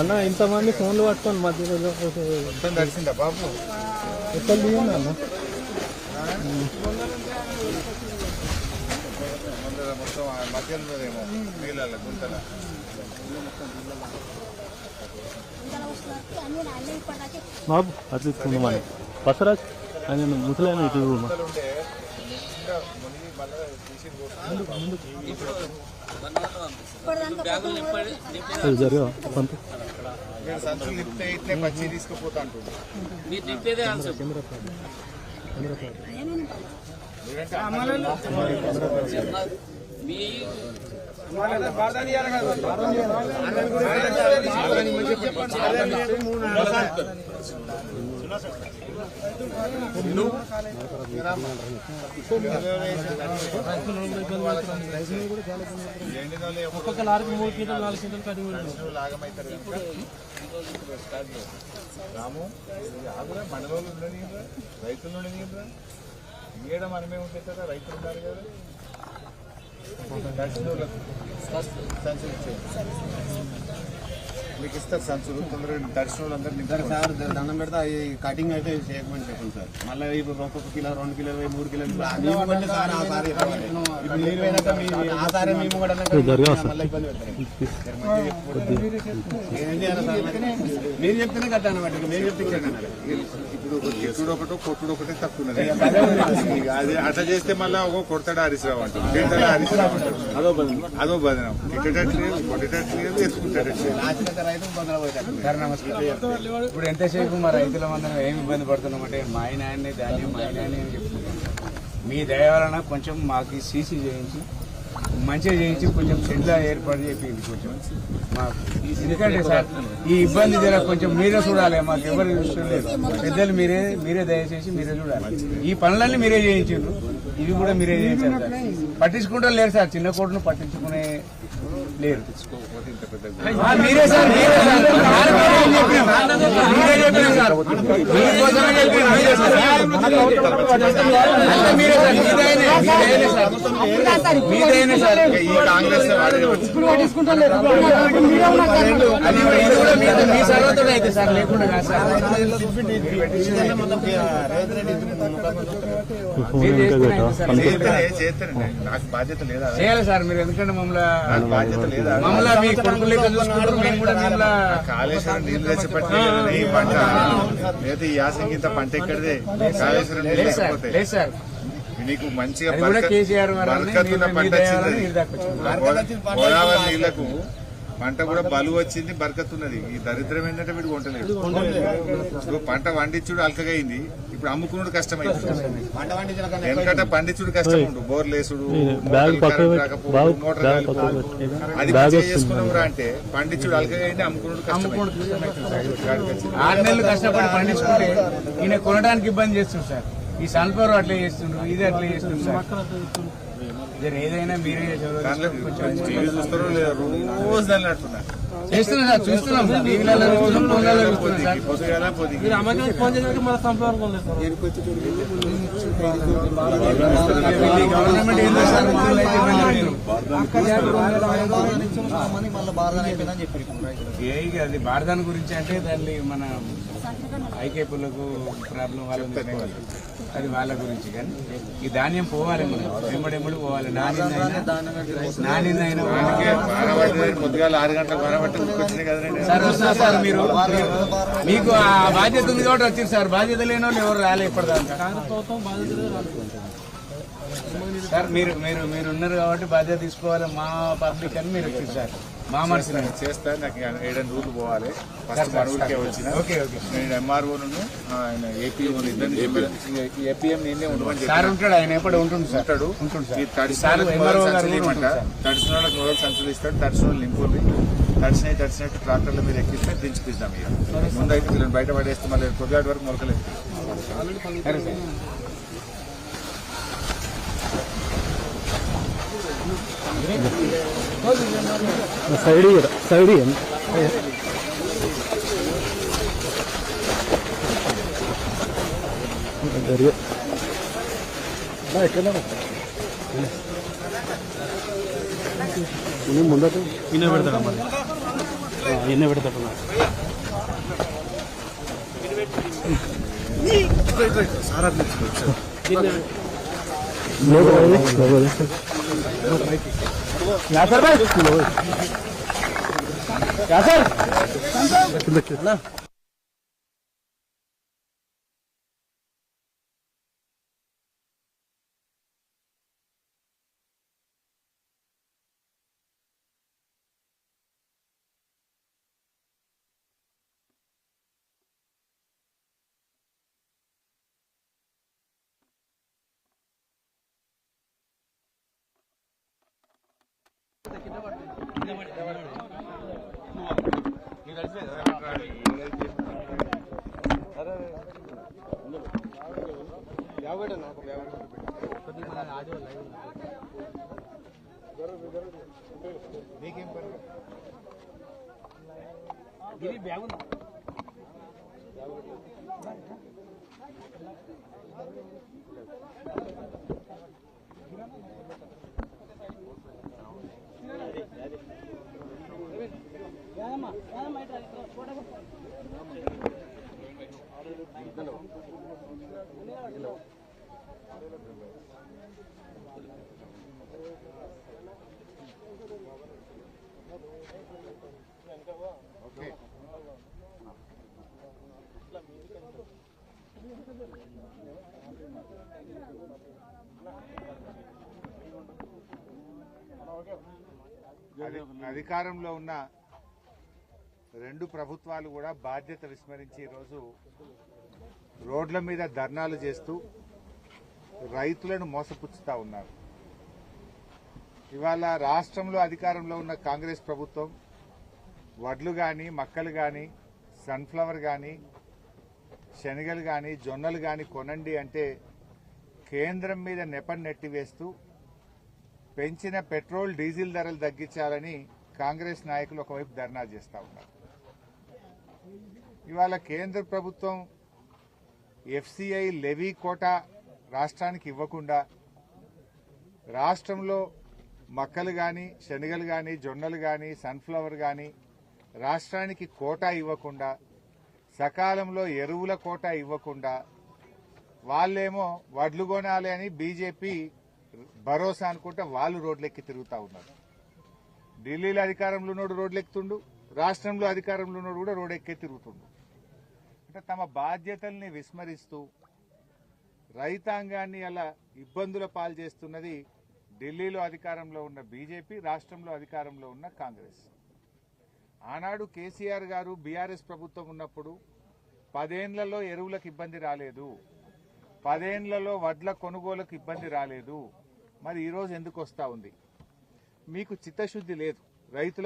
అన్న ఇంతమంది ఫోన్లు పట్టుకొని మధ్యలో దర్శిందా బాబు ఎక్కడ దిగింది అన్న మొత్తం మధ్యలో నీళ్ళ గుంతల బాబు అట్లా ఇచ్చుకుందామని పసరాజ్ ఆయన ముసలైన ఇటు జరిగా సంచులు నింపితే ఇట్లే పచ్చి తీసుకుపోతా అంటుంది ఒక్కొక్క లారీకి 3 క్వింటాలు 4 క్వింటాలు కడిగి రాము మండలంలో ఉండని రైతులు ఉండని ఈడ మనమే ఉంటే కదా రైతులు ఉన్నారు కదా సంచులు మీకు ఇస్తారు సంచులు తొందరగా దర్శనం వాళ్ళందరూ నింపారు సార్ దండం పెడితే అవి కటింగ్ అయితే చేయమని చెప్పండి సార్ మళ్ళీ ఇప్పుడు ఒక్కొక్క కిలో 2 కిలోలు 3 కిలోలు ఇప్పుడు మీరు పోయినాక ఆ సారే మేము కూడా మళ్ళీ ఇబ్బంది పెడతారు మీరు చెప్తేనే కట్టాను బట్టి మీరు చెప్తే ఇప్పుడు ఎప్పుడు ఒకటో కొట్టుడు ఒకటే తక్కువ అది అట్లా చేస్తే మళ్ళీ ఒక కొడతాడు హరీశ్రావు అంటారు తింటాడు హరీశ్రావు అంటారు అదో బదనం తిట్టేటట్లేదు కొట్టేటట్లేదు ఎత్తుకుంటాడట్లేదు ఇప్పుడు ఎంతసేపు మా రైతుల మందరం ఏమి ఇబ్బంది పడుతున్నామంటే మా ఆయనాన్ని ధాన్యం మా ఆయనాన్ని అని చెప్తున్నాం మీ దయ వలన కొంచెం మాకు సీసీ చేయించి మంచిగా చేయించి కొంచెం షెడ్లా ఏర్పాటు చేయింది కొంచెం మాకు ఎందుకంటే సార్ ఈ ఇబ్బంది జర కొంచెం మీరే చూడాలి మాకు ఎవరు చూడలేదు పెద్దలు మీరే దయచేసి మీరే చూడాలి ఈ పనులన్నీ మీరే చేయించారు ఇవి కూడా మీరే చేయించారు సార్ పట్టించుకుంటూ లేరు సార్ చిన్న కోటను పట్టించుకునే లేరు మీరే సార్ చెప్పిన సార్ మీదైనా సార్ ఈ కాంగ్రెస్ మీ సర్వతో అయితే సార్ లేకుండా నాకు బాధ్యత లేదా చేయాలి సార్ మీరు ఎందుకంటే మమ్మల్ని బాధ్యత లేదా మమ్మల్ని మీ కొడుకులు లెక్క చూసుకుంటారు మేము కూడా కాళేశ్వరం నీళ్ళు తెచ్చిపెట్టి ఈ పంట లేదా ఈ యాసంగి ఇంత పంట ఎక్కడిదే కాళేశ్వరం నీళ్ళు లేకపోతే లేదు సార్ నీకు మంచిగా కేసీఆర్ బరకతున్న పంట వచ్చింది గోదావరి నీళ్లకు పంట కూడా బలువు వచ్చింది బరకతున్నది ఈ దరిద్రం ఏంటంటే వీడు కొంటలేదు ఇప్పుడు పంట వండించుడు అల్కగైంది ఇప్పుడు అమ్ముకున్నాడు కష్టమైంది ఎందుకంటే పండించుడు కష్టం ఉండు బోర్లేసుడు మోటార్ అది చేసుకున్నావురా అంటే పండించుడు అల్కగైంది అమ్ముకున్నాడు కష్టమైంది 6 నెలలు కష్టపడి పండించుకుంటే ఈయన కొనడానికి ఇబ్బంది చేస్తుంది సార్ ఈ సన్ఫ్లవర్ అట్లా చేస్తుండ్రు ఇది అట్లా చేస్తుండ్రు సార్ ఏదైనా మీరే చూస్తారో లేదా రోజు దాన్ని అంటున్నా చేస్తున్నాం సార్ చూస్తున్నాం టీవీలలో రోజు ఫోన్లలో గవర్నమెంట్ ఏంటో సార్ అది బారదాని గురించి అంటే దాన్ని మన ఐకేపులకు ప్రాబ్లం వాళ్ళ అది వాళ్ళ గురించి కానీ ఈ ధాన్యం పోవాలి మనం వెంబడెంబడి పోవాలి నానిందైనా పొద్దుగా 6 గంటలకు సార్ వస్తున్నారు సార్ మీరు మీకు ఆ బాధ్యత ఉంది కాబట్టి వచ్చింది సార్ బాధ్యత లేని వాళ్ళు ఎవరు రాలే ఇప్పటిదాకా సార్ మీరు ఉన్నారు కాబట్టి బాధ్యత తీసుకోవాలి మా పబ్లిక్ అని మీరు వచ్చింది సార్ మా మనసు చేస్తా నాకు 7 రూట్లు పోవాలి ఫస్ట్ మనవుడికే వచ్చిన నేను ఎంఆర్ఓను ఆయన ఏపీఎం ఇద్దరిని ఏపీఎం నేనే ఉండమని సార్ ఉంటాడు ఆయన ఎప్పుడు ఉంటుంది తడిసిన వాళ్ళకి మొదలు సంచులు ఇస్తాడు తడిసిన వాళ్ళు నింపుంది తడిచినట్టు ట్రాక్టర్ల మీద ఎక్కిస్తే దించుపిస్తాం ఇక ముందైతే వీళ్ళని బయట పడేస్తే మళ్ళీ పొద్దుటి వరకు మొలకలేదు సైడ్ ఎక్కడ నేను ముందట ఈయన పెడతాడు మరి ఈయన పెడతాడు మీకేం పని ఓకే అధికారంలో ఉన్న రెండు ప్రభుత్వాలు కూడా బాధ్యత విస్మరించి ఈరోజు రోడ్ల మీద ధర్నాలు చేస్తూ రైతులను మోసపుచ్చుతా ఉన్నారు. ఇవాళ రాష్ట్రంలో అధికారంలో ఉన్న కాంగ్రెస్ ప్రభుత్వం వడ్లు గాని మక్కలు గాని సన్ఫ్లవర్ గాని శనగలు గాని జొన్నలు గాని కొనండి అంటే కేంద్రం మీద నెపం నెట్టివేస్తూ పెంచిన పెట్రోల్ డీజిల్ ధరలు తగ్గించాలని కాంగ్రెస్ నాయకులు ఒకవైపు ధర్నా చేస్తా ఉన్నారు. ఇవాళ కేంద్ర ప్రభుత్వం ఎఫ్సిఐ లెవీ కోటా రాష్ట్రానికి ఇవ్వకుండా రాష్ట్రంలో మక్కలు గాని శనగలు గాని జొన్నలు గాని సన్ఫ్లవర్ గాని రాష్ట్రానికి కోటా ఇవ్వకుండా సకాలంలో ఎరువుల కోటా ఇవ్వకుండా వాళ్ళేమో వడ్లు కొనాలి అని బీజేపీ భరోసా అనుకుంటే వాళ్ళు రోడ్లెక్కి తిరుగుతా ఉన్నారు. ఢిల్లీలో అధికారంలో ఉన్నోడు రోడ్లెక్కుతుండు, రాష్ట్రంలో అధికారంలో ఉన్నోడు కూడా రోడ్డెక్కే తిరుగుతుండు. అంటే తమ బాధ్యతల్ని విస్మరిస్తూ రైతాంగాన్ని అలా ఇబ్బందుల పాలు చేస్తున్నది ఢిల్లీలో అధికారంలో ఉన్న బీజేపీ, రాష్ట్రంలో అధికారంలో ఉన్న కాంగ్రెస్. ఆనాడు కేసీఆర్ గారు బీఆర్ఎస్ ప్రభుత్వం ఉన్నప్పుడు 10 ఏళ్లలో ఎరువులకు ఇబ్బంది రాలేదు, 10 ఏళ్లలో వడ్ల కొనుగోలుకు ఇబ్బంది రాలేదు. మరి ఈరోజు ఎందుకు వస్తా ఉంది? మీకు చిత్తశుద్ధి లేదు. రైతుల